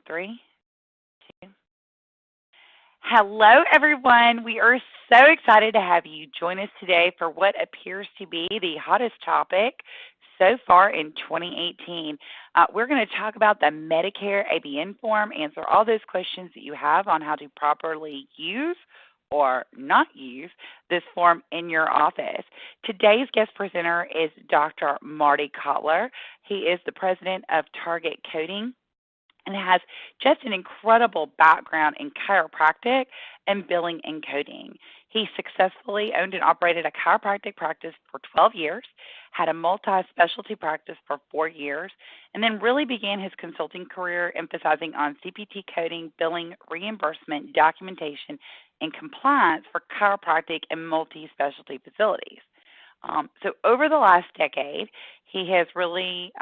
3, 2. Hello, everyone. We are so excited to have you join us today for what appears to be the hottest topic so far in 2018. We're going to talk about the Medicare ABN form, answer all those questions that you have on how to properly use or not use this form in your office. Today's guest presenter is Dr. Marty Kotlar. He is the president of Target Coding and has just an incredible background in chiropractic and billing and coding. He successfully owned and operated a chiropractic practice for 12 years, had a multi-specialty practice for 4 years, and then really began his consulting career emphasizing on CPT coding, billing, reimbursement, documentation, and compliance for chiropractic and multi-specialty facilities. So over the last decade, he has really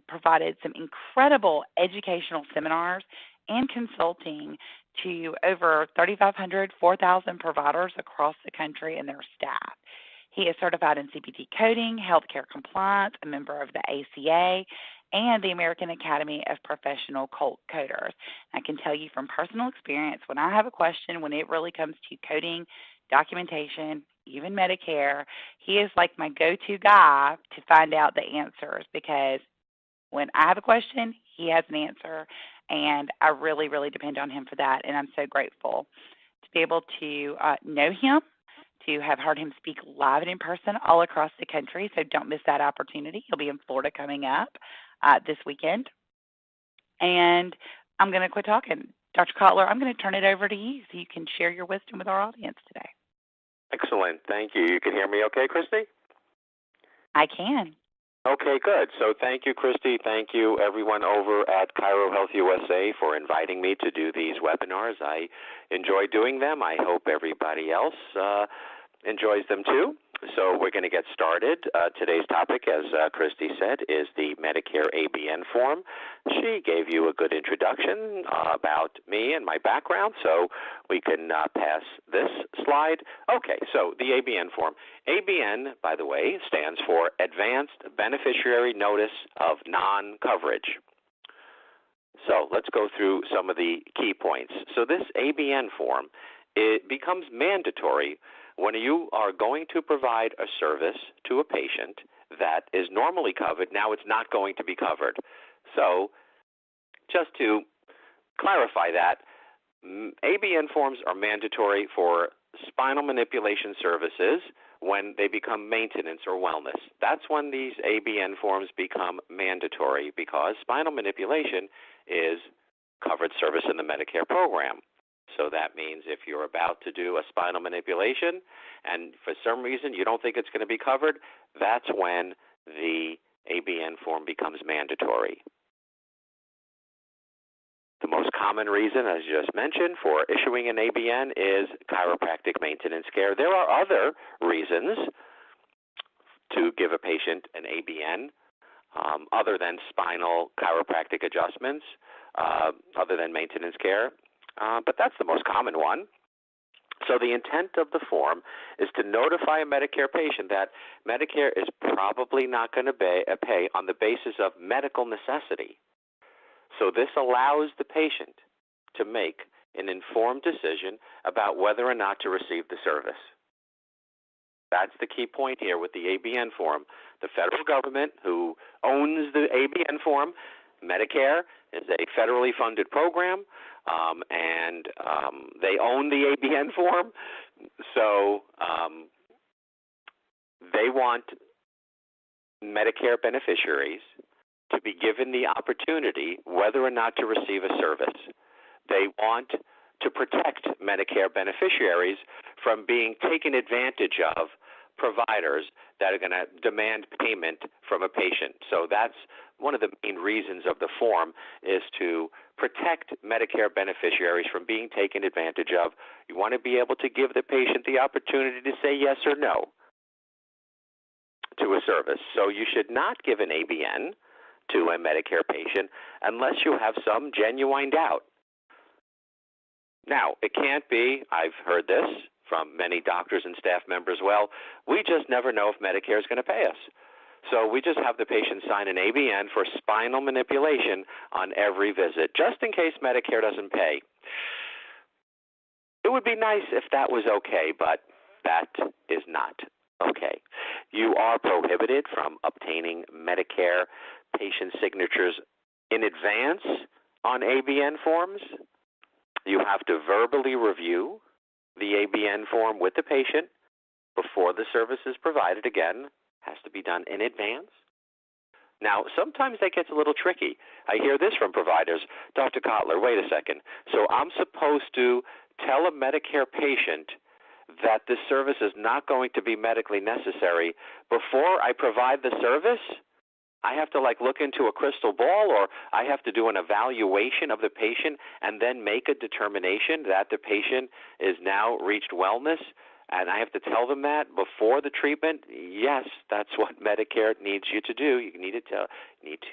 provided some incredible educational seminars and consulting to over 3,500, 4,000 providers across the country and their staff. He is certified in CPT coding, healthcare compliance, a member of the ACA, and the American Academy of Professional Coders. I can tell you from personal experience, when I have a question, when it really comes to coding, documentation, even Medicare, he is like my go-to guy to find out the answers, because when I have a question, he has an answer, and I really, really depend on him for that, and I'm so grateful to be able to know him, to have heard him speak live and in person all across the country, so don't miss that opportunity. He'll be in Florida coming up this weekend, and I'm going to quit talking. Dr. Kotlar, I'm going to turn it over to you so you can share your wisdom with our audience today. Excellent. Thank you. You can hear me okay, Christy? I can. Okay, good. So thank you, Christy. Thank you, everyone over at ChiroHealthUSA, for inviting me to do these webinars. I enjoy doing them. I hope everybody else enjoys them too. So we're going to get started. Today's topic, as Christy said, is the Medicare ABN form. She gave you a good introduction about me and my background, so we can pass this slide. Okay, so the ABN form. ABN, by the way, stands for Advanced Beneficiary Notice of Non-Coverage. So let's go through some of the key points. So this ABN form, it becomes mandatory when you are going to provide a service to a patient that is normally covered. Now it's not going to be covered. So just to clarify that, ABN forms are mandatory for spinal manipulation services when they become maintenance or wellness. That's when these ABN forms become mandatory, because spinal manipulation is covered service in the Medicare program. So that means if you're about to do a spinal manipulation and for some reason you don't think it's going to be covered, that's when the ABN form becomes mandatory. The most common reason, as you just mentioned, for issuing an ABN is chiropractic maintenance care. There are other reasons to give a patient an ABN other than spinal chiropractic adjustments, other than maintenance care. But that's the most common one. So the intent of the form is to notify a Medicare patient that Medicare is probably not going to pay on the basis of medical necessity. So this allows the patient to make an informed decision about whether or not to receive the service. That's the key point here with the ABN form. The federal government, who owns the ABN form, Medicare is a federally funded program, and they own the ABN form, so they want Medicare beneficiaries to be given the opportunity whether or not to receive a service. They want to protect Medicare beneficiaries from being taken advantage of providers that are going to demand payment from a patient. So that's one of the main reasons of the form, is to protect Medicare beneficiaries from being taken advantage of. You want to be able to give the patient the opportunity to say yes or no to a service. So you should not give an ABN to a Medicare patient unless you have some genuine doubt. Now, it can't be, I've heard this from many doctors and staff members, well, we just never know if Medicare is going to pay us. So we just have the patient sign an ABN for spinal manipulation on every visit, just in case Medicare doesn't pay. It would be nice if that was okay, but that is not okay. You are prohibited from obtaining Medicare patient signatures in advance on ABN forms. You have to verbally review the ABN form with the patient before the service is provided. Again, has to be done in advance. Now, sometimes that gets a little tricky. I hear this from providers. Dr. Kotlar, wait a second. So I'm supposed to tell a Medicare patient that this service is not going to be medically necessary before I provide the service? I have to look into a crystal ball, or I have to do an evaluation of the patient and then make a determination that the patient is now reached wellness, and I have to tell them that before the treatment? Yes, that's what Medicare needs you to do. You need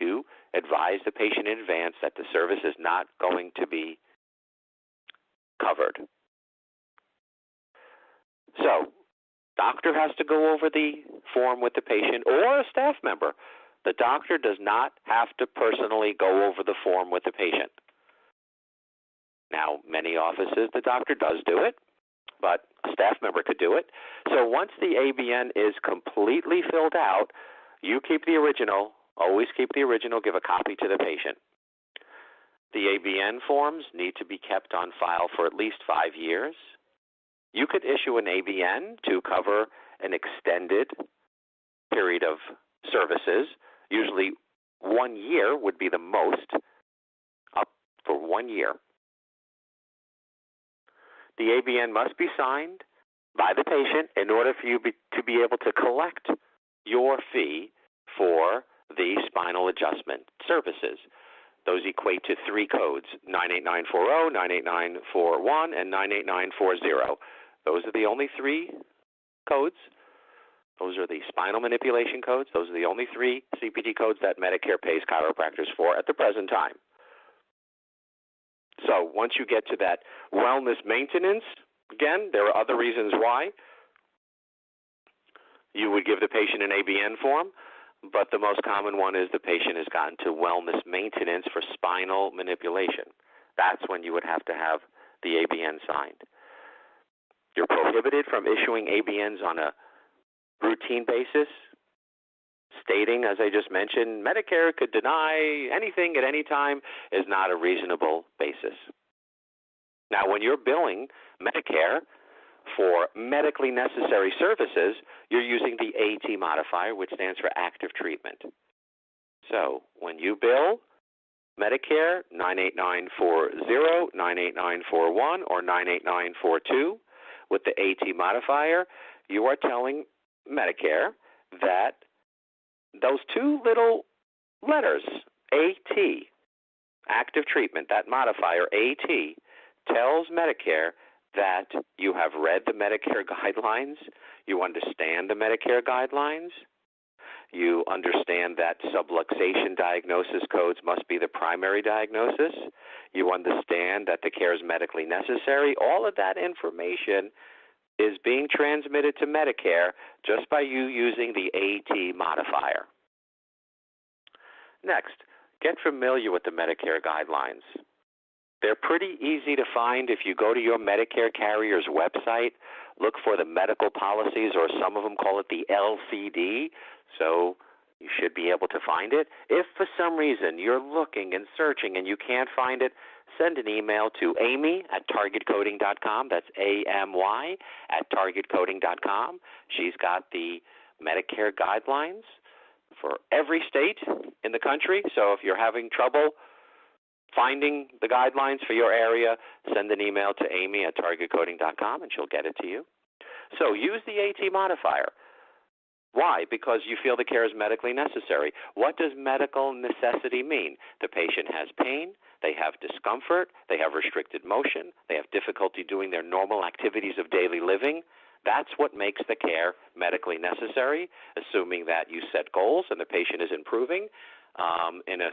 to advise the patient in advance that the service is not going to be covered. So, doctor has to go over the form with the patient or a staff member. The doctor does not have to personally go over the form with the patient. Now, many offices, the doctor does do it, but a staff member could do it. So once the ABN is completely filled out, you keep the original, always keep the original, give a copy to the patient. The ABN forms need to be kept on file for at least 5 years. You could issue an ABN to cover an extended period of services. Usually 1 year would be the most, up for 1 year. The ABN must be signed by the patient in order for you to be able to collect your fee for the spinal adjustment services. Those equate to 3 codes, 98940, 98941, and 98940. Those are the only 3 codes. Those are the spinal manipulation codes. Those are the only 3 CPT codes that Medicare pays chiropractors for at the present time. So once you get to that wellness maintenance, again, there are other reasons why you would give the patient an ABN form, but the most common one is the patient has gotten to wellness maintenance for spinal manipulation. That's when you would have to have the ABN signed. You're prohibited from issuing ABNs on a routine basis, stating, as I just mentioned, Medicare could deny anything at any time is not a reasonable basis. Now, when you're billing Medicare for medically necessary services, you're using the AT modifier, which stands for active treatment. So when you bill Medicare 98940, 98941, or 98942 with the AT modifier, you are telling Medicare that those 2 little letters, AT, active treatment, that modifier, AT, tells Medicare that you have read the Medicare guidelines, you understand the Medicare guidelines, you understand that subluxation diagnosis codes must be the primary diagnosis, you understand that the care is medically necessary. All of that information is being transmitted to Medicare just by you using the AT modifier. Next, get familiar with the Medicare guidelines. They're pretty easy to find if you go to your Medicare carrier's website, look for the medical policies, or some of them call it the LCD, so you should be able to find it. If for some reason you're looking and searching and you can't find it, send an email to amy@targetcoding.com. That's AMY@targetcoding.com. She's got the Medicare guidelines for every state in the country. So if you're having trouble finding the guidelines for your area, send an email to amy@targetcoding.com and she'll get it to you. So use the AT modifier. Why? Because you feel the care is medically necessary. What does medical necessity mean? The patient has pain, they have discomfort, they have restricted motion, they have difficulty doing their normal activities of daily living. That's what makes the care medically necessary, assuming that you set goals and the patient is improving in a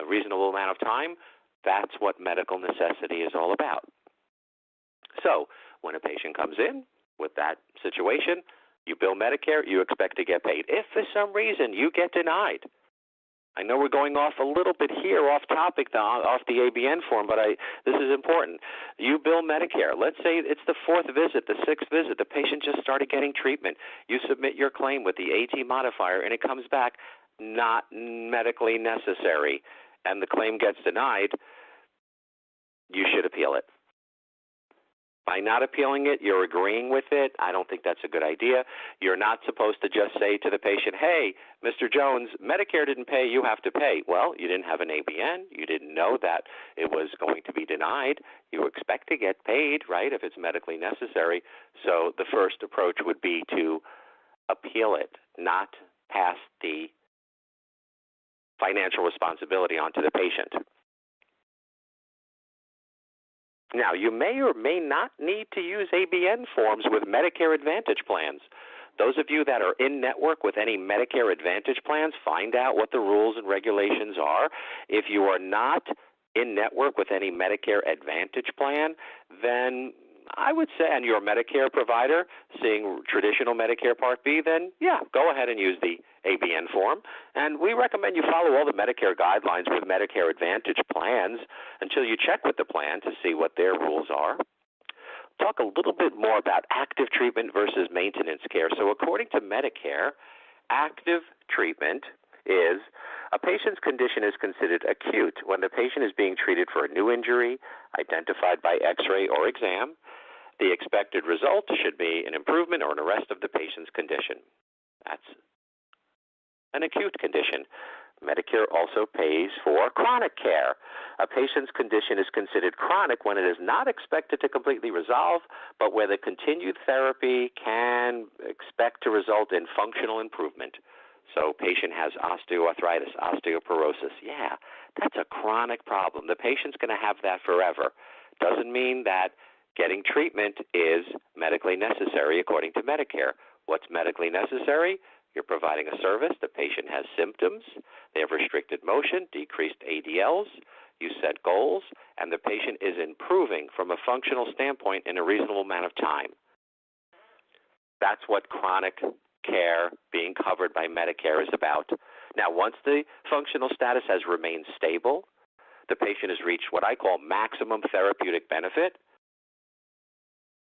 reasonable amount of time. That's what medical necessity is all about. So when a patient comes in with that situation, You bill Medicare, you expect to get paid. If for some reason you get denied, I know we're going off a little bit here, off topic, off the ABN form, but this is important. You bill Medicare. Let's say it's the fourth visit, the sixth visit. The patient just started getting treatment. You submit your claim with the AT modifier, and it comes back not medically necessary, and the claim gets denied. You should appeal it. By not appealing it, you're agreeing with it. I don't think that's a good idea. You're not supposed to just say to the patient, hey, Mr. Jones, Medicare didn't pay, you have to pay. Well, you didn't have an ABN. You didn't know that it was going to be denied. You expect to get paid, right, if it's medically necessary. So the first approach would be to appeal it, not pass the financial responsibility onto the patient. Now, you may or may not need to use ABN forms with Medicare Advantage plans. Those of you that are in network with any Medicare Advantage plans, find out what the rules and regulations are. If you are not in network with any Medicare Advantage plan, then I would say, and you're a Medicare provider seeing traditional Medicare Part B, then yeah, go ahead and use the ABN form. And we recommend you follow all the Medicare guidelines with Medicare Advantage plans until you check with the plan to see what their rules are. Talk a little bit more about active treatment versus maintenance care. So according to Medicare, active treatment is a patient's condition is considered acute when the patient is being treated for a new injury identified by X-ray or exam. The expected result should be an improvement or an arrest of the patient's condition. That's an acute condition. Medicare also pays for chronic care. A patient's condition is considered chronic when it is not expected to completely resolve, but where the continued therapy can expect to result in functional improvement. So patient has osteoarthritis, osteoporosis. Yeah, that's a chronic problem. The patient's going to have that forever. Doesn't mean that getting treatment is medically necessary according to Medicare. What's medically necessary? You're providing a service. The patient has symptoms. They have restricted motion, decreased ADLs. You set goals, and the patient is improving from a functional standpoint in a reasonable amount of time. That's what chronic care being covered by Medicare is about. Now, once the functional status has remained stable, the patient has reached what I call maximum therapeutic benefit.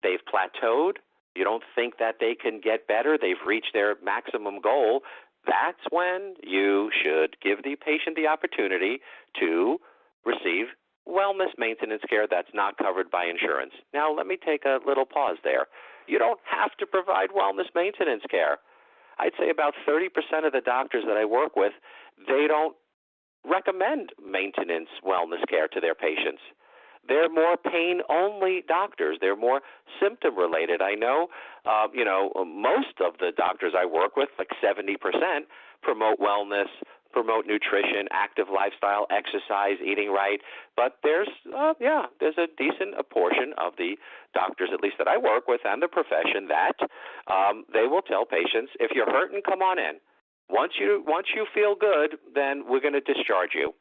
They've plateaued. You don't think that they can get better. They've reached their maximum goal. That's when you should give the patient the opportunity to receive wellness maintenance care that's not covered by insurance. Now, let me take a little pause there. You don't have to provide wellness maintenance care. I'd say about 30% of the doctors that I work with, they don't recommend maintenance wellness care to their patients. They're more pain-only doctors. They're more symptom-related. I know, most of the doctors I work with, like 70%, promote wellness, promote nutrition, active lifestyle, exercise, eating right. But there's a decent portion of the doctors, at least that I work with, and the profession that they will tell patients, if you're hurting, come on in. Once you feel good, then we're going to discharge you.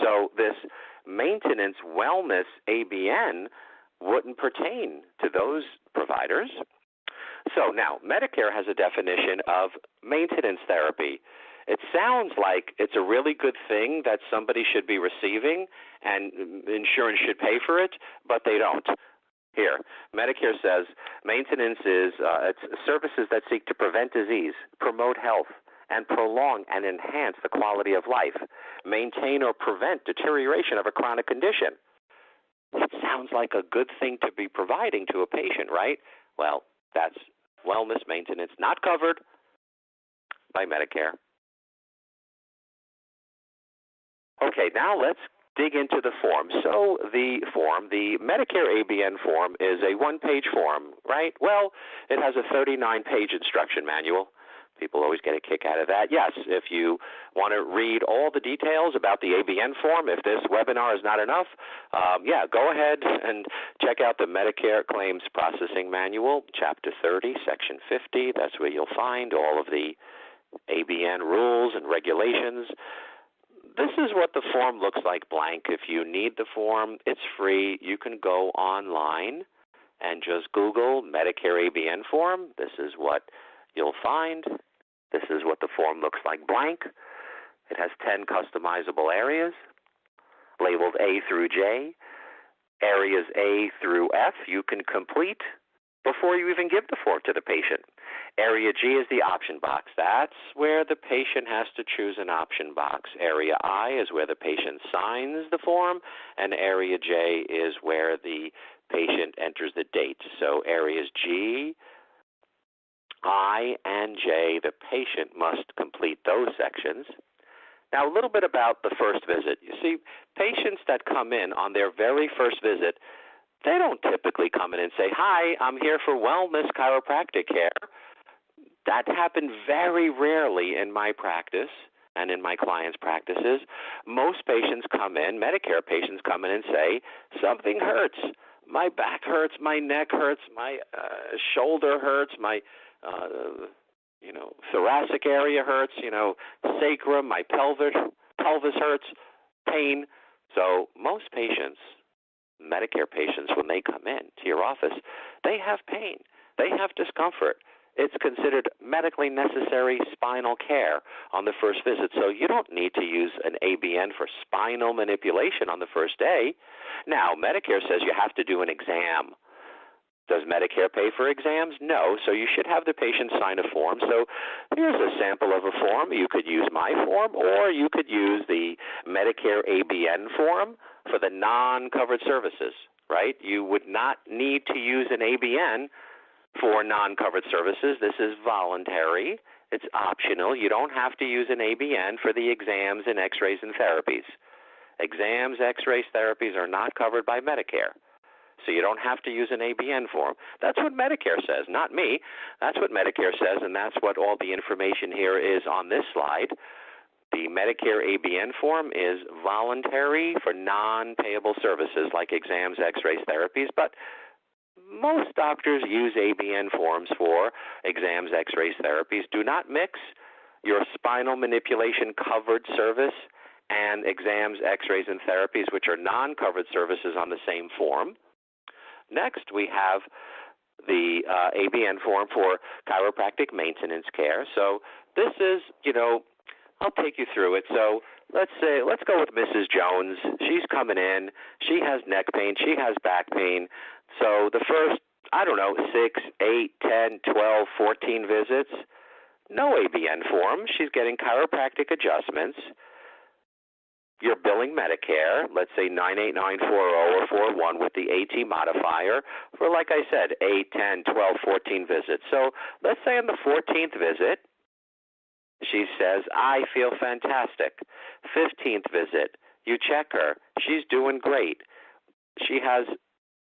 So this maintenance wellness ABN wouldn't pertain to those providers. So now Medicare has a definition of maintenance therapy. It sounds like it's a really good thing that somebody should be receiving and insurance should pay for it, but they don't. Here, Medicare says maintenance is it's services that seek to prevent disease, promote health, and prolong and enhance the quality of life, maintain or prevent deterioration of a chronic condition. It sounds like a good thing to be providing to a patient, right? Well, that's wellness maintenance not covered by Medicare. Okay, now let's dig into the form. So the form, the Medicare ABN form, is a one-page form, right? Well, it has a 39-page instruction manual. People always get a kick out of that. Yes, if you want to read all the details about the ABN form, if this webinar is not enough, go ahead and check out the Medicare Claims Processing Manual, Chapter 30, Section 50. That's where you'll find all of the ABN rules and regulations. This is what the form looks like blank. If you need the form, it's free. You can go online and just Google Medicare ABN form. This is what you'll find this is what the form looks like blank. It has 10 customizable areas labeled A through J. Areas A through F you can complete before you even give the form to the patient. Area G is the option box. That's where the patient has to choose an option box. Area I is where the patient signs the form, and Area J is where the patient enters the date. So areas G, I, and J, the patient must complete those sections. Now, a little bit about the first visit. You see, patients that come in on their very first visit, they don't typically come in and say, "Hi, I'm here for wellness chiropractic care." That happened very rarely in my practice and in my clients' practices. Most patients come in, Medicare patients come in and say, "Something hurts. My back hurts, my neck hurts, my shoulder hurts, my thoracic area hurts, sacrum, my pelvis hurts, pain." So most patients, Medicare patients, when they come in to your office, they have pain. They have discomfort. It's considered medically necessary spinal care on the first visit. So you don't need to use an ABN for spinal manipulation on the first day. Now, Medicare says you have to do an exam. Does Medicare pay for exams? No, so you should have the patient sign a form. So here's a sample of a form. You could use my form, or you could use the Medicare ABN form for the non-covered services, right? You would not need to use an ABN for non-covered services. This is voluntary. It's optional. You don't have to use an ABN for the exams and x-rays and therapies. Exams, x-rays, therapies are not covered by Medicare. So you don't have to use an ABN form. That's what Medicare says, not me. That's what Medicare says, and that's what all the information here is on this slide. The Medicare ABN form is voluntary for non-payable services like exams, x-rays, therapies, but most doctors use ABN forms for exams, x-rays, therapies. Do not mix your spinal manipulation covered service and exams, x-rays, and therapies, which are non-covered services, on the same form. Next, we have the ABN form for chiropractic maintenance care. So this is, I'll take you through it. So let's go with Mrs. Jones. She's coming in. She has neck pain. She has back pain. So the first, 6, 8, 10, 12, 14 visits, no ABN form. She's getting chiropractic adjustments. You're billing Medicare, let's say 98940 or 41 with the AT modifier for, like I said, 8, 10, 12, 14 visits. So let's say on the 14th visit, she says, "I feel fantastic." 15th visit, you check her. She's doing great. She has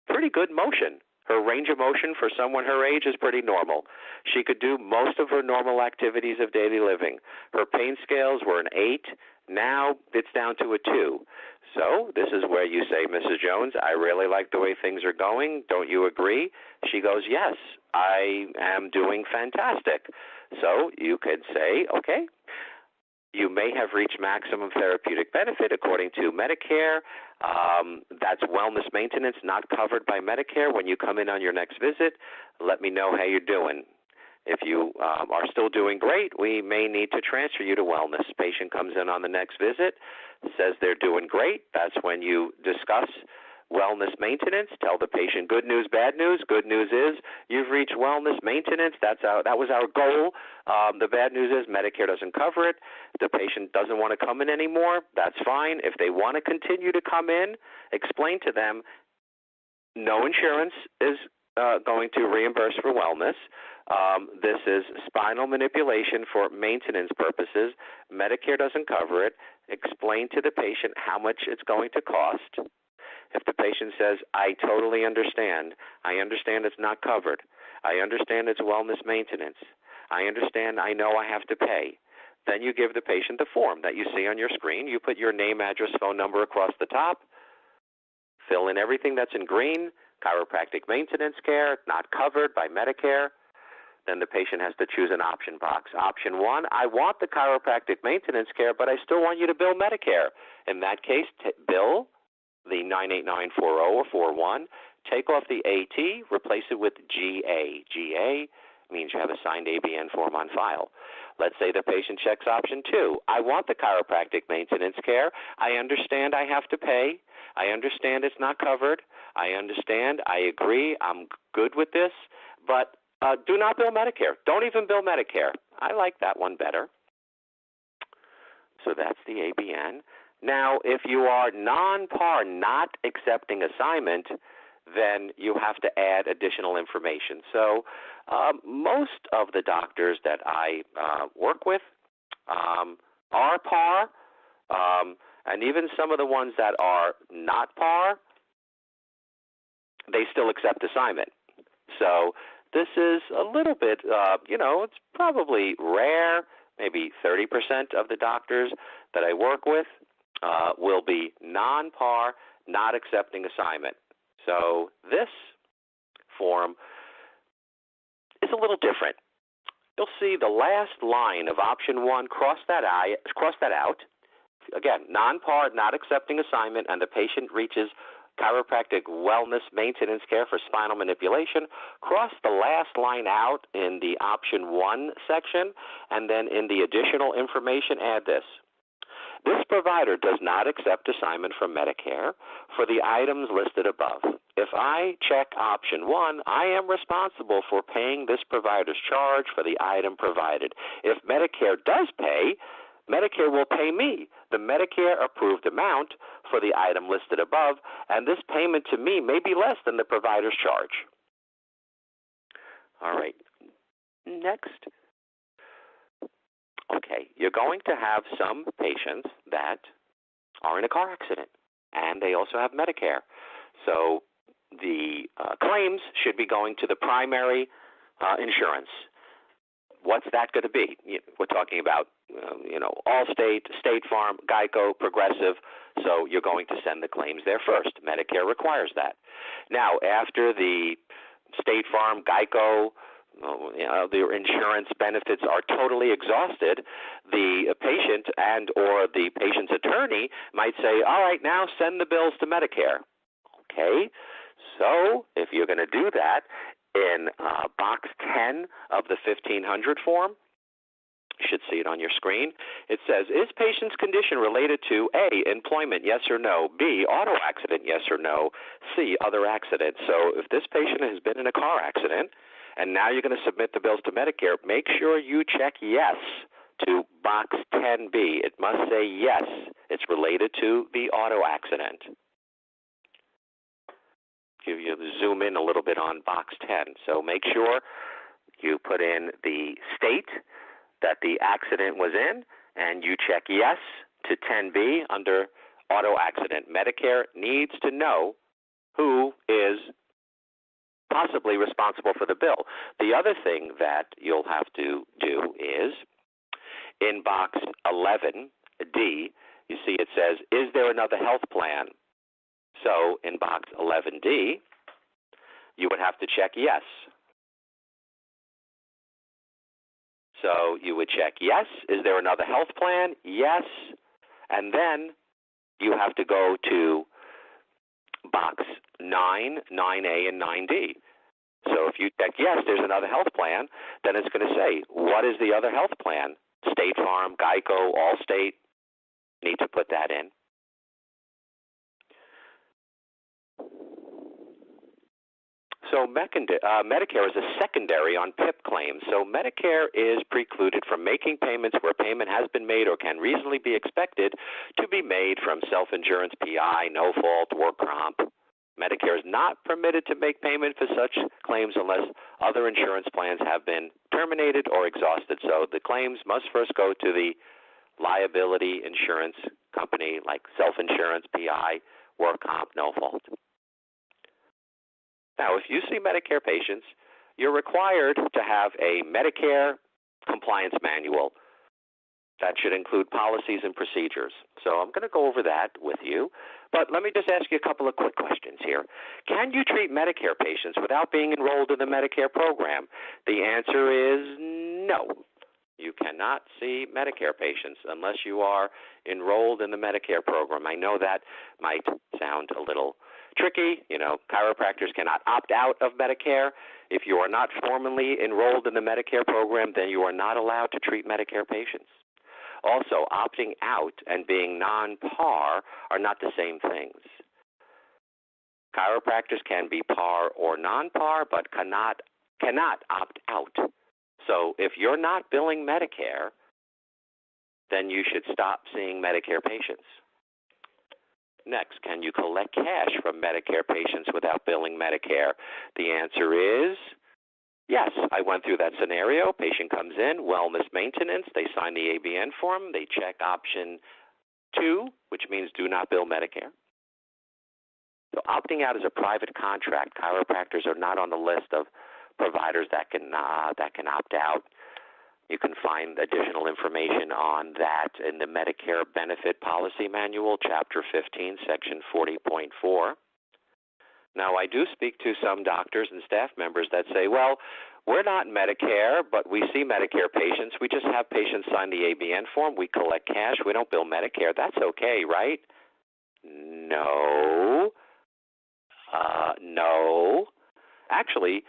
pretty good motion. Her range of motion for someone her age is pretty normal. She could do most of her normal activities of daily living. Her pain scales were an 8. Now it's down to a 2. So this is where you say, "Mrs. Jones, I really like the way things are going. Don't you agree?" She goes, "Yes, I am doing fantastic." So you could say, "Okay, you may have reached maximum therapeutic benefit according to Medicare. That's wellness maintenance not covered by Medicare. When you come in on your next visit, let me know how you're doing. If you are still doing great, we may need to transfer you to wellness." Patient comes in on the next visit, says they're doing great. That's when you discuss wellness maintenance. Tell the patient good news, bad news. Good news is you've reached wellness maintenance. That was our goal. The bad news is Medicare doesn't cover it. The patient doesn't want to come in anymore. That's fine. If they want to continue to come in, explain to them no insurance is going to reimburse for wellness. This is spinal manipulation for maintenance purposes. Medicare doesn't cover it. Explain to the patient how much it's going to cost. If the patient says, "I totally understand. I understand it's not covered. I understand it's wellness maintenance. I understand. I know I have to pay." Then you give the patient the form that you see on your screen. You put your name, address, phone number across the top. Fill in everything that's in green. Chiropractic maintenance care, not covered by Medicare. Then the patient has to choose an option box. Option 1, I want the chiropractic maintenance care, but I still want you to bill Medicare. In that case, bill the 98940 or 41, take off the AT, replace it with GA. GA means you have a signed ABN form on file. Let's say the patient checks option 2. I want the chiropractic maintenance care. I understand I have to pay. I understand it's not covered. I understand. I agree. I'm good with this. But do not bill Medicare. Don't even bill Medicare. I like that one better. So that's the ABN. Now, if you are non-par, not accepting assignment, then you have to add additional information. So most of the doctors that I work with are par, and even some of the ones that are not par, they still accept assignment. So this is a little bit, it's probably rare. Maybe 30% of the doctors that I work with will be non-par, not accepting assignment. So this form is a little different. You'll see the last line of option 1, cross that out. Again, non-par, not accepting assignment, and the patient reaches chiropractic wellness maintenance care for spinal manipulation. Cross the last line out in the option 1 section, and then in the additional information, add this. This provider does not accept assignment from Medicare for the items listed above. If I check option 1, I am responsible for paying this provider's charge for the item provided. If Medicare does pay, Medicare will pay me the Medicare-approved amount for the item listed above, and this payment to me may be less than the provider's charge. All right. Next. Okay, you're going to have some patients that are in a car accident, and they also have Medicare. So the claims should be going to the primary insurance. What's that going to be? We're talking about, Allstate, State Farm, Geico, Progressive. So you're going to send the claims there first. Medicare requires that. Now, after the State Farm, Geico, their insurance benefits are totally exhausted, the patient and or the patient's attorney might say, all right, now send the bills to Medicare. Okay, so if you're going to do that, in box 10 of the 1500 form, you should see it on your screen. It says, is patient's condition related to A, employment, yes or no, B, auto accident, yes or no, C, other accident. So if this patient has been in a car accident and now you're going to submit the bills to Medicare, make sure you check yes to box 10B. It must say yes, it's related to the auto accident. Give you zoom in a little bit on box 10. So make sure you put in the state that the accident was in, and you check yes to 10B under auto accident. Medicare needs to know who is possibly responsible for the bill. The other thing that you'll have to do is in box 11D, you see it says, is there another health plan? So in box 11D, you would have to check yes. So you would check yes. Is there another health plan? Yes. And then you have to go to box 9, 9A, and 9D. So if you check yes, there's another health plan, then it's going to say, what is the other health plan? State Farm, Geico, Allstate. Need to put that in. So Medicare is a secondary on PIP claims. So Medicare is precluded from making payments where payment has been made or can reasonably be expected to be made from self-insurance, PI, no-fault, work comp. Medicare is not permitted to make payment for such claims unless other insurance plans have been terminated or exhausted. So the claims must first go to the liability insurance company like self-insurance, PI, work comp, no-fault. Now, if you see Medicare patients, you're required to have a Medicare compliance manual. That should include policies and procedures. So I'm going to go over that with you. But let me just ask you a couple of quick questions here. Can you treat Medicare patients without being enrolled in the Medicare program? The answer is no. You cannot see Medicare patients unless you are enrolled in the Medicare program. I know that might sound a little tricky. Chiropractors cannot opt out of Medicare. If you are not formally enrolled in the Medicare program, then you are not allowed to treat Medicare patients. Also, opting out and being non-par are not the same things. Chiropractors can be par or non-par, but cannot opt out. So if you're not billing Medicare, then you should stop seeing Medicare patients. Next, can you collect cash from Medicare patients without billing Medicare? The answer is yes. I went through that scenario. Patient comes in, wellness maintenance. They sign the ABN form. They check option 2, which means do not bill Medicare. So opting out is a private contract. Chiropractors are not on the list of providers that can opt out. You can find additional information on that in the Medicare Benefit Policy Manual, Chapter 15, Section 40.4. Now, I do speak to some doctors and staff members that say, well, we're not Medicare, but we see Medicare patients. We just have patients sign the ABN form. We collect cash. We don't bill Medicare. That's okay, right? No. No. Actually,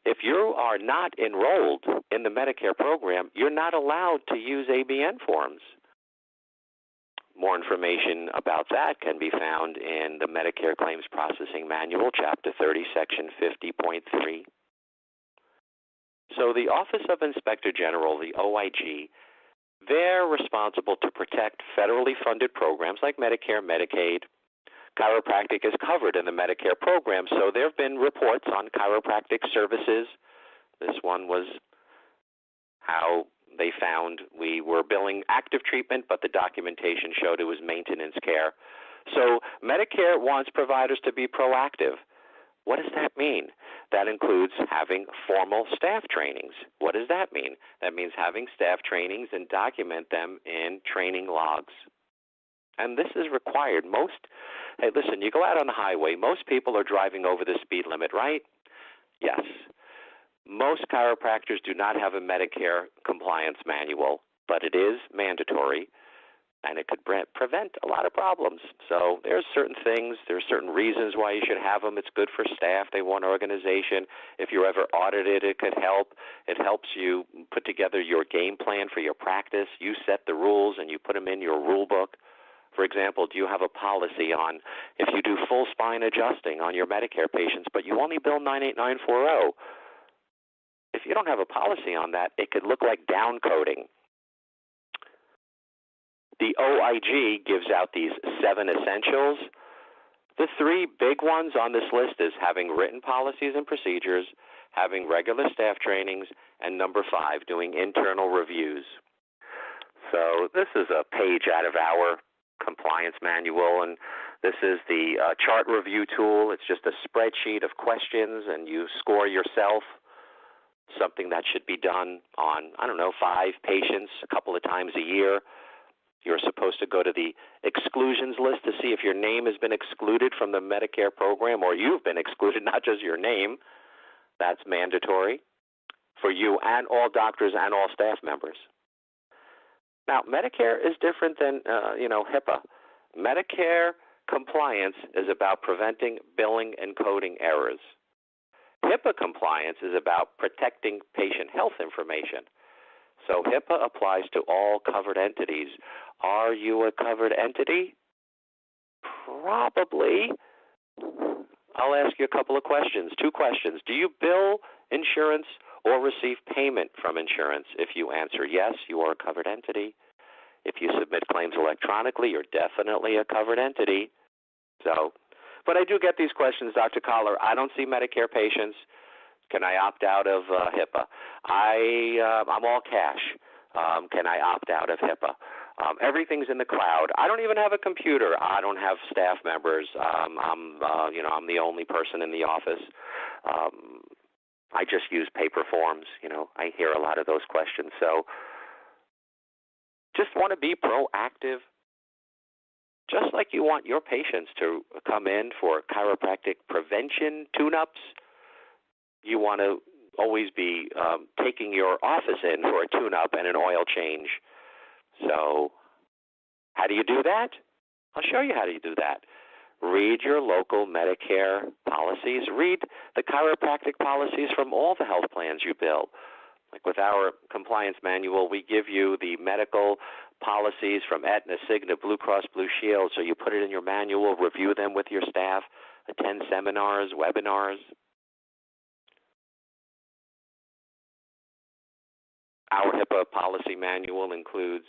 if you are not enrolled in the Medicare program, you're not allowed to use ABN forms. More information about that can be found in the Medicare Claims Processing Manual, Chapter 30, Section 50.3. So the Office of Inspector General, the OIG, they're responsible to protect federally funded programs like Medicare, Medicaid. Chiropractic is covered in the Medicare program, so there have been reports on chiropractic services. This one was how they found we were billing active treatment, but the documentation showed it was maintenance care. So Medicare wants providers to be proactive. What does that mean? That includes having formal staff trainings. What does that mean? That means having staff trainings and document them in training logs. And this is required. Hey, listen, you go out on the highway, most people are driving over the speed limit, right? Yes. Most chiropractors do not have a Medicare compliance manual, but it is mandatory, and it could prevent a lot of problems. So there's certain things, there's certain reasons why you should have them. It's good for staff. They want organization. If you're ever audited, it could help. It helps you put together your game plan for your practice. You set the rules, and you put them in your rule book. For example, do you have a policy on if you do full spine adjusting on your Medicare patients, but you only bill 98940? If you don't have a policy on that, it could look like down coding. The OIG gives out these 7 essentials. The 3 big ones on this list is having written policies and procedures, having regular staff trainings, and number 5, doing internal reviews. So this is a page out of our compliance manual, and this is the chart review tool. It's just a spreadsheet of questions, and you score yourself, something that should be done on, 5 patients a couple of times a year. You're supposed to go to the exclusions list to see if your name has been excluded from the Medicare program, or you've been excluded, not just your name. That's mandatory for you and all doctors and all staff members. Now, Medicare is different than, HIPAA. Medicare compliance is about preventing billing and coding errors. HIPAA compliance is about protecting patient health information. So HIPAA applies to all covered entities. Are you a covered entity? Probably. I'll ask you a couple of questions, 2 questions. Do you bill insurance or receive payment from insurance? If you answer yes, you are a covered entity. If you submit claims electronically, you're definitely a covered entity. But I do get these questions, Dr. Kotlar. I don't see Medicare patients. Can I opt out of HIPAA? I'm all cash. Can I opt out of HIPAA? Everything's in the cloud. I don't even have a computer. I don't have staff members. I'm the only person in the office. I just use paper forms. I hear a lot of those questions. So just want to be proactive. Just like you want your patients to come in for chiropractic prevention tune-ups, you want to always be taking your office in for a tune-up and an oil change. So how do you do that? I'll show you how to do that. read your local Medicare policies. Read the chiropractic policies from all the health plans you bill. Like with our compliance manual, we give you the medical policies from Aetna, Cigna, Blue Cross, Blue Shield, so you put it in your manual, review them with your staff, attend seminars, webinars. Our HIPAA policy manual includes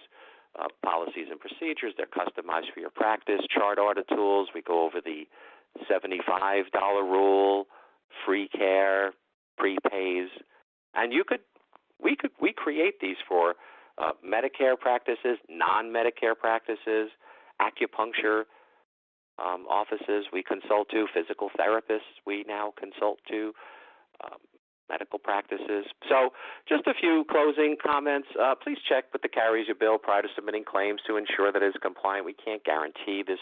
policies and procedures. They're customized for your practice, chart audit tools. We go over the $75 rule, free care, prepays, and we create these for Medicare practices, non-Medicare practices, acupuncture offices we consult to, physical therapists we now consult to, medical practices. So just a few closing comments. Please check with the carriers you bill prior to submitting claims to ensure that it is compliant. We can't guarantee this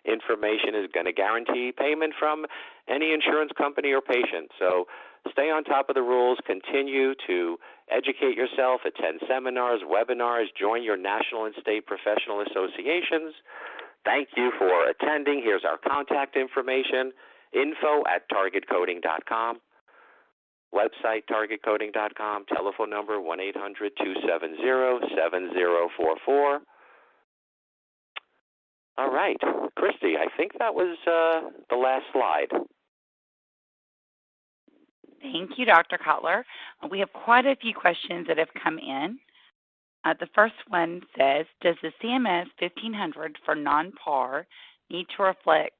information is going to guarantee payment from any insurance company or patient. So stay on top of the rules. Continue to educate yourself, attend seminars, webinars, join your national and state professional associations. Thank you for attending. Here's our contact information, info@targetcoding.com. Website, targetcoding.com. Telephone number, 1-800-270-7044. All right. Christy, I think that was the last slide. Thank you, Dr. Kotlar. We have quite a few questions that have come in. The first one says, does the CMS 1500 for non-par need to reflect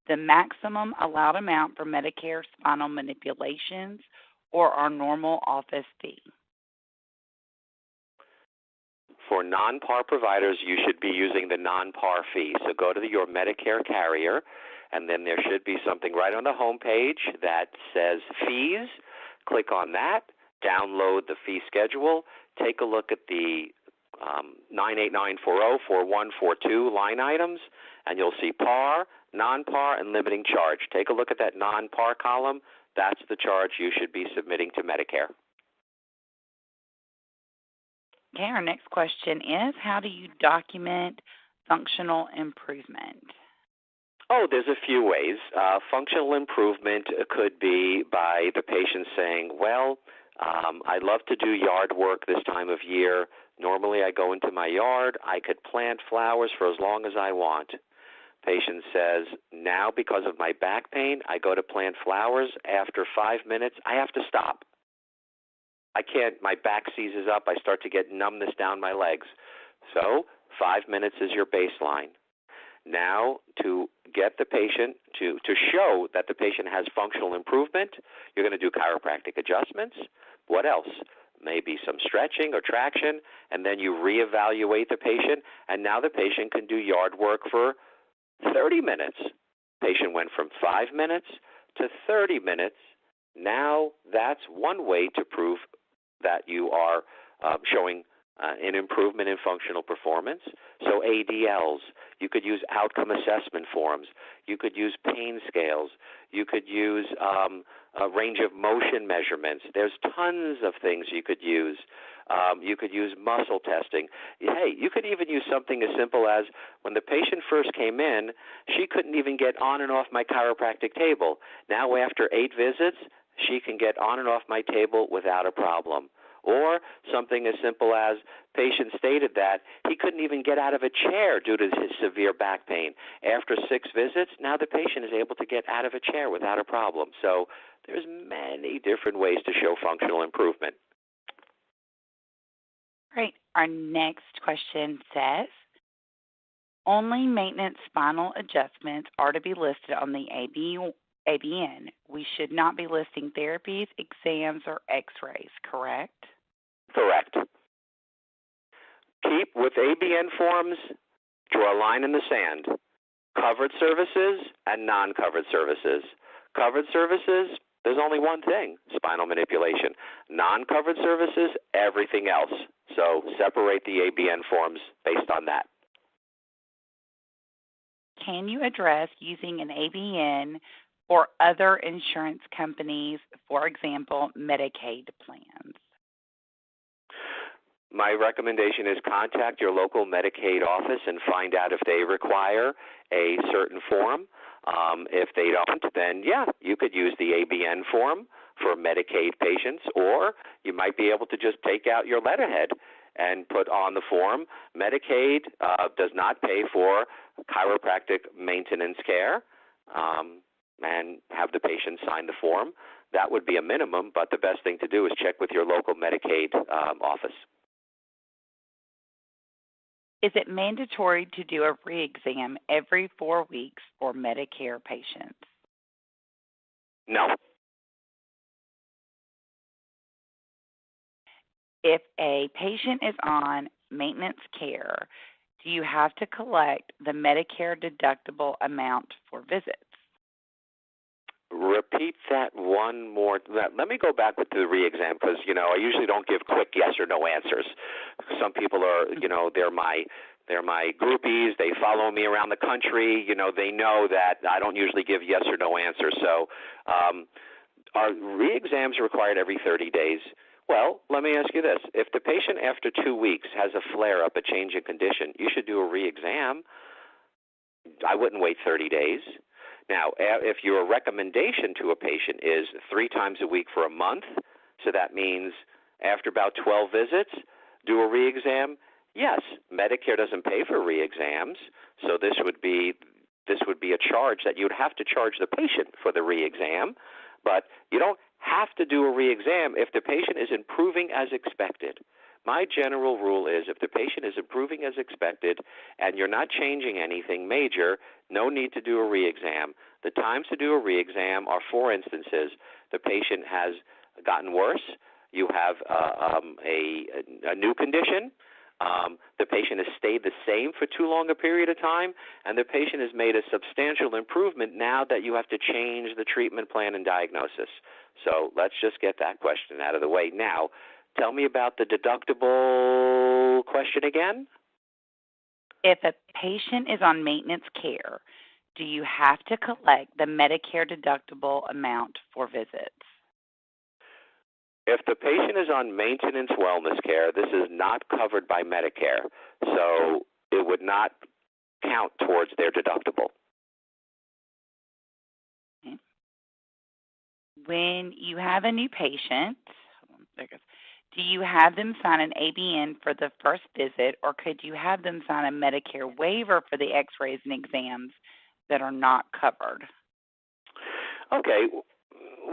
the maximum allowed amount for Medicare spinal manipulations or our normal office fee? For non-par providers, you should be using the non-par fee. So go to your Medicare carrier, and then there should be something right on the home page that says fees. Click on that, download the fee schedule, take a look at the 98940, 4142 line items, and you'll see par, non-par, and limiting charge. Take a look at that non-par column. That's the charge you should be submitting to Medicare. Okay, our next question is, how do you document functional improvement? Oh, there's a few ways. Functional improvement could be by the patient saying, well, I love to do yard work this time of year. Normally I go into my yard. I could plant flowers for as long as I want. Patient says, now because of my back pain, I go to plant flowers. After 5 minutes, I have to stop. I can't, my back seizes up. I start to get numbness down my legs. So 5 minutes is your baseline. Now, to get the patient to show that the patient has functional improvement, you're going to do chiropractic adjustments. What else? Maybe some stretching or traction, and then you reevaluate the patient, and now the patient can do yard work for 30 minutes. Patient went from 5 minutes to 30 minutes. Now that's one way to prove that you are showing an improvement in functional performance. So ADLs, you could use outcome assessment forms, you could use pain scales, you could use a range of motion measurements. There's tons of things you could use. You could use muscle testing. Hey, you could even use something as simple as when the patient first came in, she couldn't even get on and off my chiropractic table. Now after 8 visits, she can get on and off my table without a problem. Or something as simple as patient stated that he couldn't even get out of a chair due to his severe back pain. After 6 visits, now the patient is able to get out of a chair without a problem. So there's many different ways to show functional improvement. Great. Our next question says, only maintenance spinal adjustments are to be listed on the ABN. We should not be listing therapies, exams, or x-rays, correct? Correct. Keep with ABN forms, draw a line in the sand. Covered services and non-covered services. Covered services, there's only one thing, spinal manipulation. Non-covered services, everything else. So separate the ABN forms based on that. Can you address using an ABN or other insurance companies, for example, Medicaid plans? My recommendation is contact your local Medicaid office and find out if they require a certain form. If they don't, then yeah, you could use the ABN form for Medicaid patients, or you might be able to just take out your letterhead and put on the form, Medicaid does not pay for chiropractic maintenance care, and have the patient sign the form. That would be a minimum, but the best thing to do is check with your local Medicaid office. Is it mandatory to do a re-exam every 4 weeks for Medicare patients? No. If a patient is on maintenance care, do you have to collect the Medicare deductible amount for visits? Repeat that one more. Let me go back with the re-exam because, I usually don't give quick yes or no answers. Some people are, they're my groupies. They follow me around the country. They know that I don't usually give yes or no answers. So are re-exams required every 30 days? Well, let me ask you this. If the patient after 2 weeks has a flare-up, a change in condition, you should do a re-exam. I wouldn't wait 30 days. Now, if your recommendation to a patient is 3 times a week for a month, so that means after about 12 visits, do a re-exam, yes, Medicare doesn't pay for re-exams, so this would be a charge that you'd have to charge the patient for the re-exam, but you don't have to do a re-exam if the patient is improving as expected. My general rule is if the patient is improving as expected and you're not changing anything major, no need to do a re-exam. The times to do a re-exam are, for instances, the patient has gotten worse, you have a new condition, the patient has stayed the same for too long a period of time, and the patient has made a substantial improvement now that you have to change the treatment plan and diagnosis. So let's just get that question out of the way. Now, tell me about the deductible question again. If a patient is on maintenance care, do you have to collect the Medicare deductible amount for visits? If the patient is on maintenance wellness care, this is not covered by Medicare, so it would not count towards their deductible. Okay. When you have a new patient, do you have them sign an ABN for the first visit, or could you have them sign a Medicare waiver for the x-rays and exams that are not covered? Okay.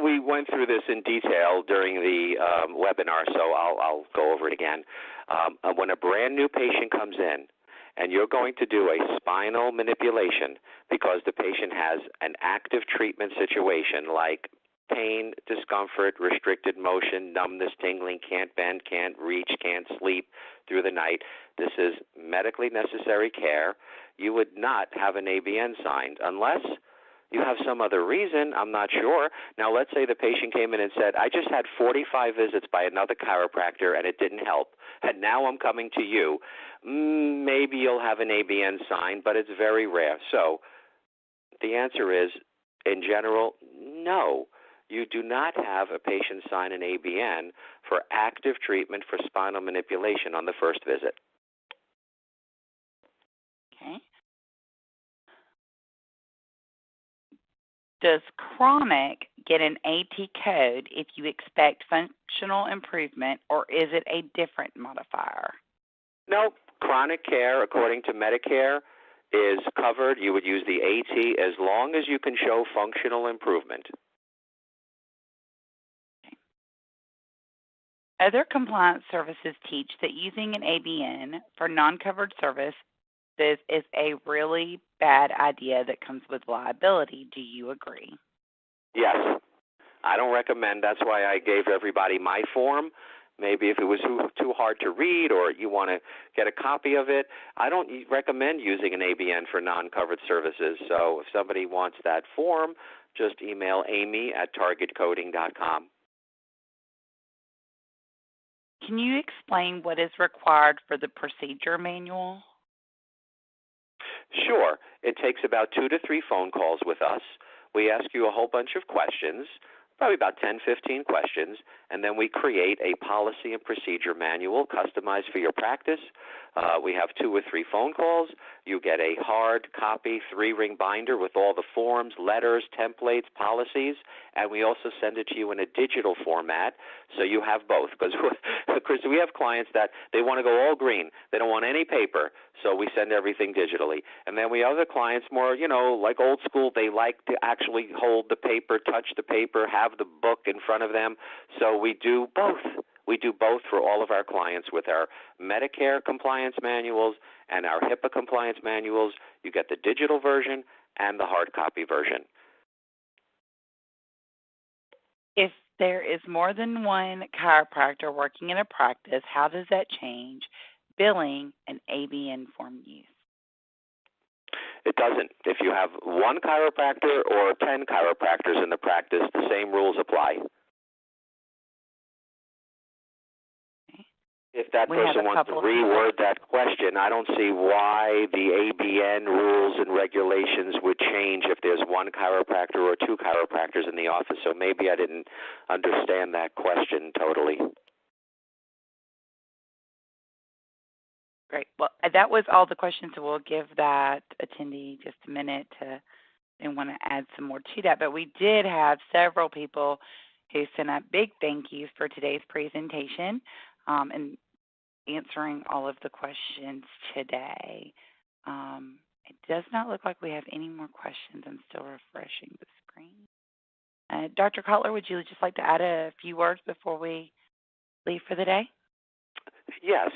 We went through this in detail during the webinar, so I'll go over it again. When a brand new patient comes in and you're going to do a spinal manipulation because the patient has an active treatment situation like pain, discomfort, restricted motion, numbness, tingling, can't bend, can't reach, can't sleep through the night, this is medically necessary care, you would not have an ABN signed unless you have some other reason, I'm not sure. Now, let's say the patient came in and said, I just had 45 visits by another chiropractor and it didn't help, and now I'm coming to you. Maybe you'll have an ABN signed, but it's very rare. So the answer is, in general, no. You do not have a patient sign an ABN for active treatment for spinal manipulation on the first visit. Okay. Does chronic get an AT code if you expect functional improvement, or is it a different modifier? No, chronic care, according to Medicare, is covered. You would use the AT as long as you can show functional improvement. Okay. Other compliance services teach that using an ABN for non-covered service is a really bad idea that comes with liability. Do you agree? Yes. I don't recommend. That's why I gave everybody my form. Maybe if it was too hard to read or you want to get a copy of it, I don't recommend using an ABN for non-covered services. So if somebody wants that form, just email amy@targetcoding.com. Can you explain what is required for the procedure manual? Sure. It takes about 2 to 3 phone calls with us. We ask you a whole bunch of questions. probably about 10, 15 questions, and then we create a policy and procedure manual customized for your practice. We have 2 or 3 phone calls. You get a hard copy 3-ring binder with all the forms, letters, templates, policies, and we also send it to you in a digital format so you have both. Because, Chris, we have clients that they want to go all green. They don't want any paper, so we send everything digitally. And then we have other clients more, like old school. They like to actually hold the paper, touch the paper, have the book in front of them. So we do both. We do both for all of our clients with our Medicare compliance manuals and our HIPAA compliance manuals. You get the digital version and the hard copy version. If there is more than one chiropractor working in a practice, how does that change billing and ABN form use? It doesn't. If you have one chiropractor or 10 chiropractors in the practice, the same rules apply. If that person wants to reword that question, I don't see why the ABN rules and regulations would change if there's one chiropractor or 2 chiropractors in the office. So maybe I didn't understand that question totally. Great. Well, that was all the questions, so we'll give that attendee just a minute and want to add some more to that. But we did have several people who sent up big thank yous for today's presentation and answering all of the questions today. It does not look like we have any more questions. I'm still refreshing the screen. Dr. Kotlar, would you just like to add a few words before we leave for the day? Yes,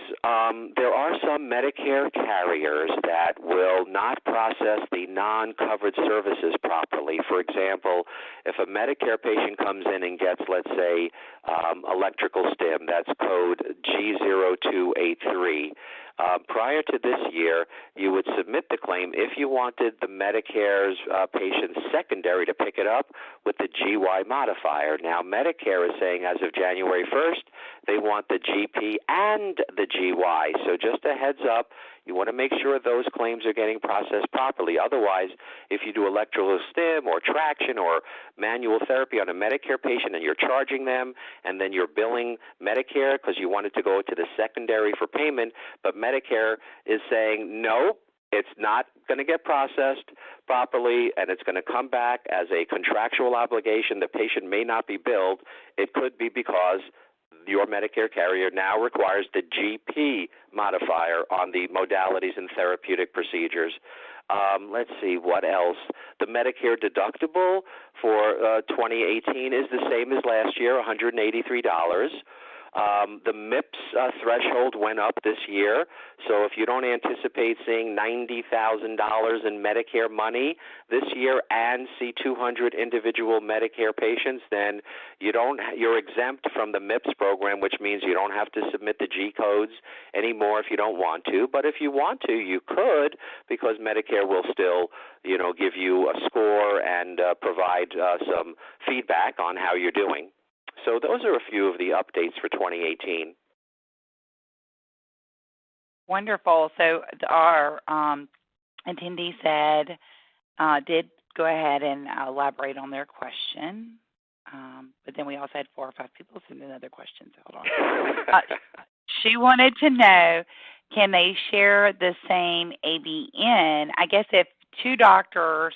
there are some Medicare carriers that will not process the non-covered services properly. For example, if a Medicare patient comes in and gets, let's say, electrical stim, that's code G0283, prior to this year, you would submit the claim if you wanted the Medicare's patient secondary to pick it up with the GY modifier. Now, Medicare is saying as of January 1st, they want the GP and the GY. So just a heads up, you want to make sure those claims are getting processed properly. Otherwise, if you do electrical stim or traction or manual therapy on a Medicare patient and you're charging them and then you're billing Medicare because you wanted to go to the secondary for payment, but Medicare is saying, no, it's not going to get processed properly and it's going to come back as a contractual obligation. The patient may not be billed. It could be because your Medicare carrier now requires the GP modifier on the modalities and therapeutic procedures. Let's see, what else? The Medicare deductible for 2018 is the same as last year, $183. The MIPS threshold went up this year, so if you don't anticipate seeing $90,000 in Medicare money this year and see 200 individual Medicare patients, then you're exempt from the MIPS program, which means you don't have to submit the G codes anymore if you don't want to. But if you want to, you could, because Medicare will still, give you a score and provide some feedback on how you're doing. So those are a few of the updates for 2018. Wonderful. So our attendee did go ahead and elaborate on their question, but then we also had 4 or 5 people send another question. So hold on. She wanted to know, can they share the same ABN? I guess if 2 doctors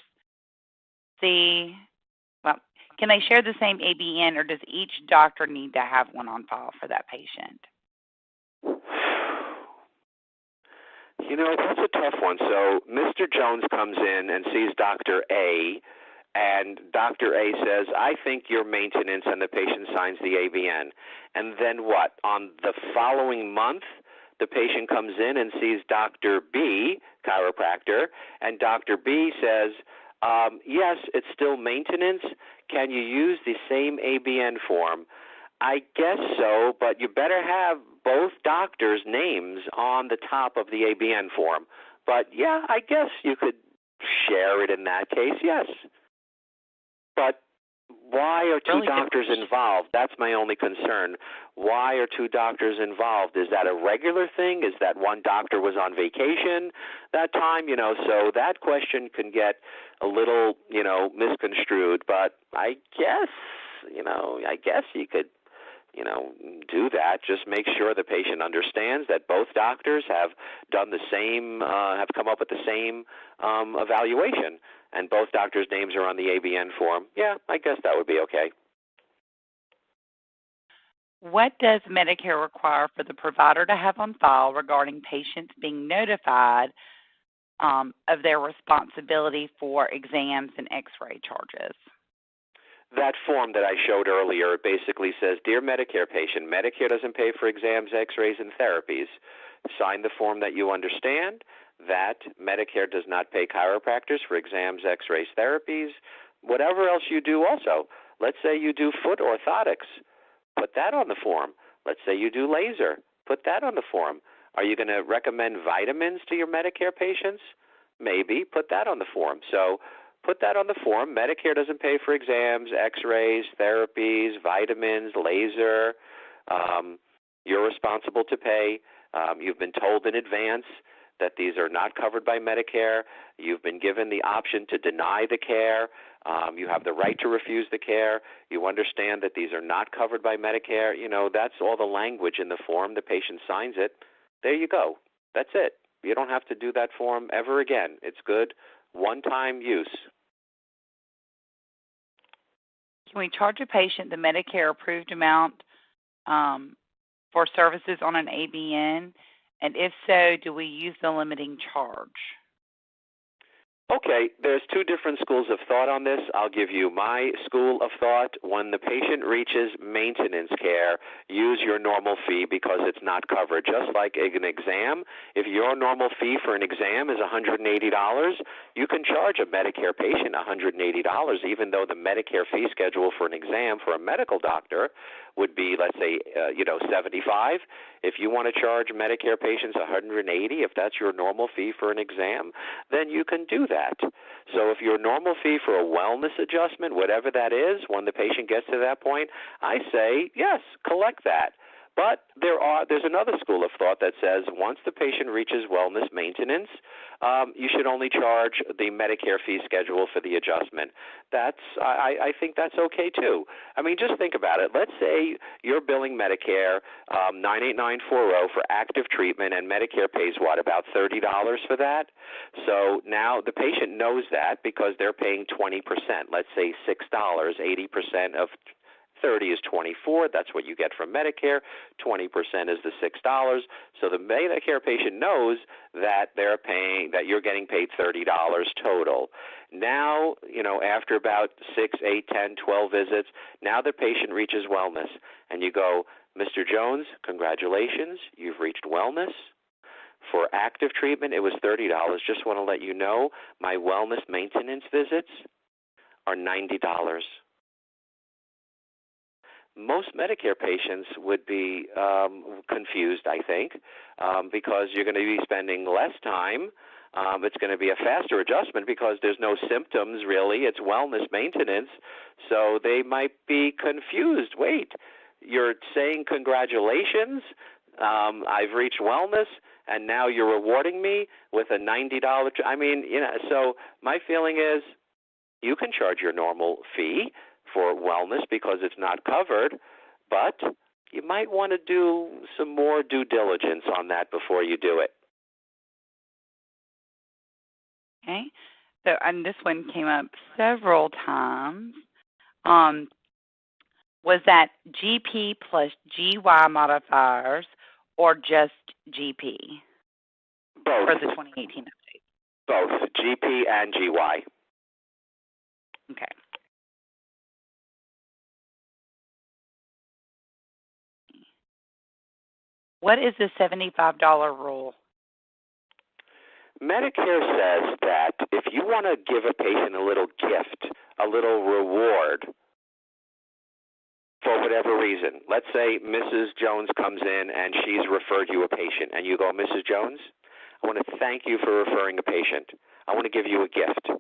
can they share the same ABN, or does each doctor need to have one on file for that patient? That's a tough one. So Mr. Jones comes in and sees Dr. A, and Dr. A says, I think your maintenance, and the patient signs the ABN. And then what? On the following month, the patient comes in and sees Dr. B, chiropractor, and Dr. B says, yes, it's still maintenance. Can you use the same ABN form? I guess so, but you better have both doctors' names on the top of the ABN form. But, yeah, I guess you could share it in that case, yes. But why are 2 doctors involved? That's my only concern. Why are 2 doctors involved? Is that a regular thing? Is that one doctor was on vacation that time? So that question can get a little, misconstrued. But I guess I guess you could, do that. Just make sure the patient understands that both doctors have done the same, have come up with the same evaluation, and both doctors' names are on the ABN form. Yeah, I guess that would be okay. What does Medicare require for the provider to have on file regarding patients being notified of their responsibility for exams and x-ray charges? That form that I showed earlier basically says, Dear Medicare patient, Medicare doesn't pay for exams, x-rays, and therapies. Sign the form that you understand that Medicare does not pay chiropractors for exams, x-rays, therapies, whatever else you do also. Let's say you do foot orthotics. Put that on the form. Let's say you do laser. Put that on the form. Are you going to recommend vitamins to your Medicare patients? Maybe. Put that on the form. So put that on the form. Medicare doesn't pay for exams, x-rays, therapies, vitamins, laser. You're responsible to pay. You've been told in advance that these are not covered by Medicare. You've been given the option to deny the care. You have the right to refuse the care. You understand that these are not covered by Medicare. That's all the language in the form. The patient signs it. There you go. That's it. You don't have to do that form ever again. It's good. One-time use. Can we charge a patient the Medicare-approved amount for services on an ABN? And if so, do we use the limiting charge? Okay, there's two different schools of thought on this. I'll give you my school of thought. When the patient reaches maintenance care, use your normal fee because it's not covered. Just like an exam, if your normal fee for an exam is $180, you can charge a Medicare patient $180, even though the Medicare fee schedule for an exam for a medical doctor would be, let's say, $75. If you want to charge Medicare patients $180, if that's your normal fee for an exam, then you can do that. So if your normal fee for a wellness adjustment, whatever that is, when the patient gets to that point, I say, yes, collect that. But there's another school of thought that says once the patient reaches wellness maintenance, you should only charge the Medicare fee schedule for the adjustment. I think that's okay too. I mean, just think about it. Let's say you're billing Medicare 98940 for active treatment, and Medicare pays what, about $30 for that? So now the patient knows that because they're paying 20%. Let's say $6, 80% of 30 is 24. That's what you get from Medicare. 20% is the $6. So the Medicare patient knows that you're getting paid $30 total. Now, after about 6, 8, 10, 12 visits, now the patient reaches wellness. And you go, Mr. Jones, congratulations, you've reached wellness. For active treatment, it was $30. Just want to let you know, my wellness maintenance visits are $90. Most Medicare patients would be confused, I think, because you're going to be spending less time. It's going to be a faster adjustment because there's no symptoms, really. It's wellness maintenance. So they might be confused. Wait, you're saying congratulations, I've reached wellness, and now you're rewarding me with a $90. So my feeling is you can charge your normal fee for wellness because it's not covered, but you might want to do some more due diligence on that before you do it. Okay. So, and this one came up several times. Was that GP plus GY modifiers or just GP? Both. For the 2018 update? Both, GP and GY. Okay. What is the $75 rule? Medicare says that if you want to give a patient a little gift, a little reward, for whatever reason, let's say Mrs. Jones comes in and she's referred you a patient, and you go, Mrs. Jones, I want to thank you for referring a patient. I want to give you a gift.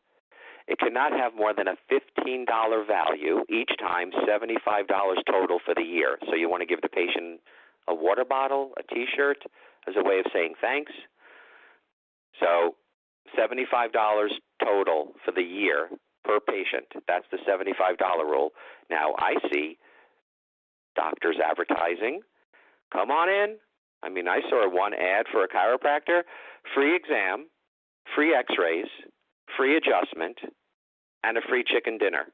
It cannot have more than a $15 value each time, $75 total for the year. So you want to give the patient a water bottle, a T-shirt, as a way of saying thanks. So $75 total for the year. per patient. That's the $75 rule. Now, I see doctors advertising, come on in. I mean, I saw one ad for a chiropractor, free exam, free x-rays, free adjustment, and a free chicken dinner.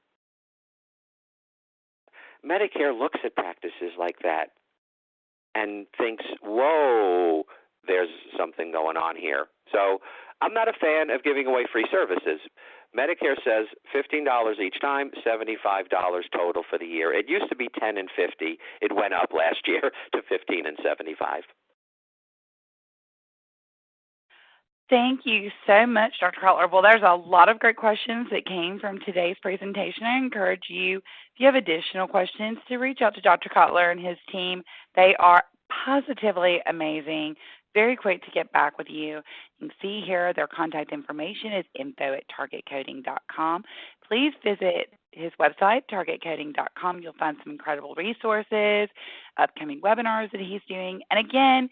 Medicare looks at practices like that and thinks, whoa, there's something going on here. So I'm not a fan of giving away free services. Medicare says $15 each time, $75 total for the year. It used to be $10 and $50. It went up last year to $15 and $75. Thank you so much, Dr. Kotlar. Well, there's a lot of great questions that came from today's presentation. I encourage you, if you have additional questions, to reach out to Dr. Kotlar and his team. They are positively amazing, very quick to get back with you. You can see here their contact information is info@targetcoding.com. Please visit his website, targetcoding.com. You'll find some incredible resources, upcoming webinars that he's doing. And again,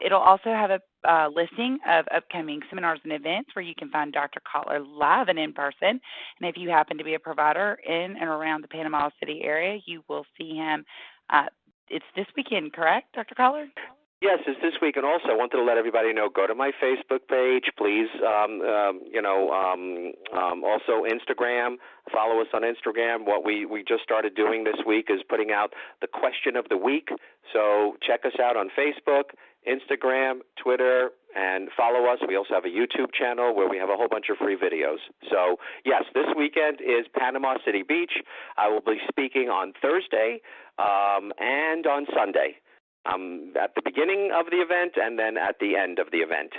it'll also have a listing of upcoming seminars and events where you can find Dr. Kotlar live and in person. And if you happen to be a provider in and around the Panama City area, you will see him. It's this weekend, correct, Dr. Kotlar? Yes, it's this week, and also I wanted to let everybody know, go to my Facebook page, please, also Instagram, follow us on Instagram. What we just started doing this week is putting out the question of the week, so check us out on Facebook, Instagram, Twitter, and follow us. We also have a YouTube channel where we have a whole bunch of free videos. So, yes, this weekend is Panama City Beach. I will be speaking on Thursday and on Sunday. At the beginning of the event and then at the end of the event.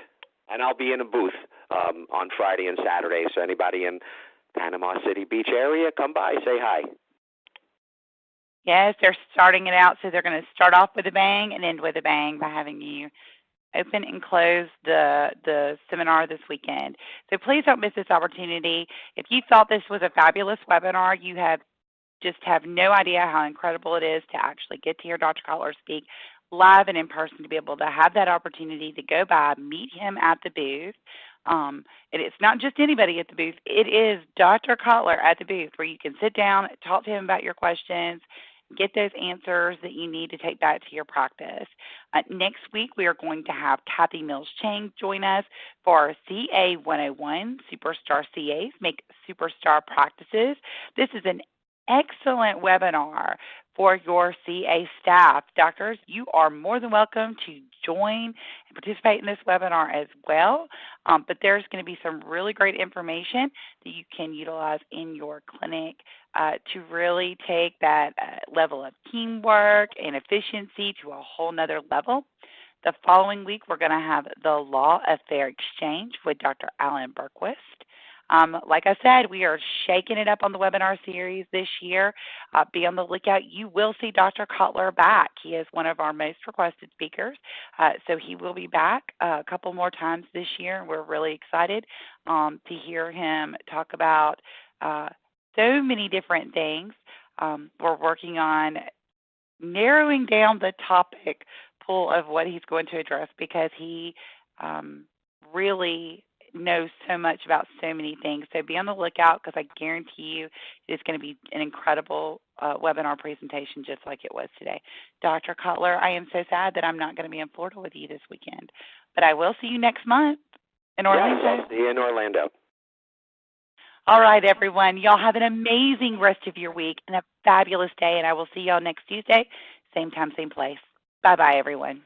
And I'll be in a booth on Friday and Saturday, so anybody in Panama City Beach area, come by, say hi. Yes, they're starting it out, so they're going to start off with a bang and end with a bang by having you open and close the seminar this weekend. So please don't miss this opportunity. If you thought this was a fabulous webinar, you just have no idea how incredible it is to actually get to hear Dr. Kotlar speak live and in person, to be able to have that opportunity to go by, meet him at the booth. And it's not just anybody at the booth. It is Dr. Kotlar at the booth where you can sit down, talk to him about your questions, get those answers that you need to take back to your practice. Next week, we are going to have Kathy Mills-Chang join us for our CA 101, Superstar CAs, Make Superstar Practices. This is an excellent webinar for your CA staff. Doctors, you are more than welcome to join and participate in this webinar as well. But there's going to be some really great information that you can utilize in your clinic to really take that level of teamwork and efficiency to a whole nother level. The following week, we're going to have the Law of Fair Exchange with Dr. Alan Berquist. Like I said, we are shaking it up on the webinar series this year. Be on the lookout. You will see Dr. Kotlar back. He is one of our most requested speakers, so he will be back a couple more times this year. We're really excited to hear him talk about so many different things. We're working on narrowing down the topic pool of what he's going to address because he really knows so much about so many things. So be on the lookout because I guarantee you it's going to be an incredible webinar presentation just like it was today. Dr. Kotlar, I am so sad that I'm not going to be in Florida with you this weekend, but I will see you next month in Orlando. Yes, I'll see you in Orlando. All right, everyone. Y'all have an amazing rest of your week and a fabulous day, and I will see y'all next Tuesday, same time, same place. Bye-bye, everyone.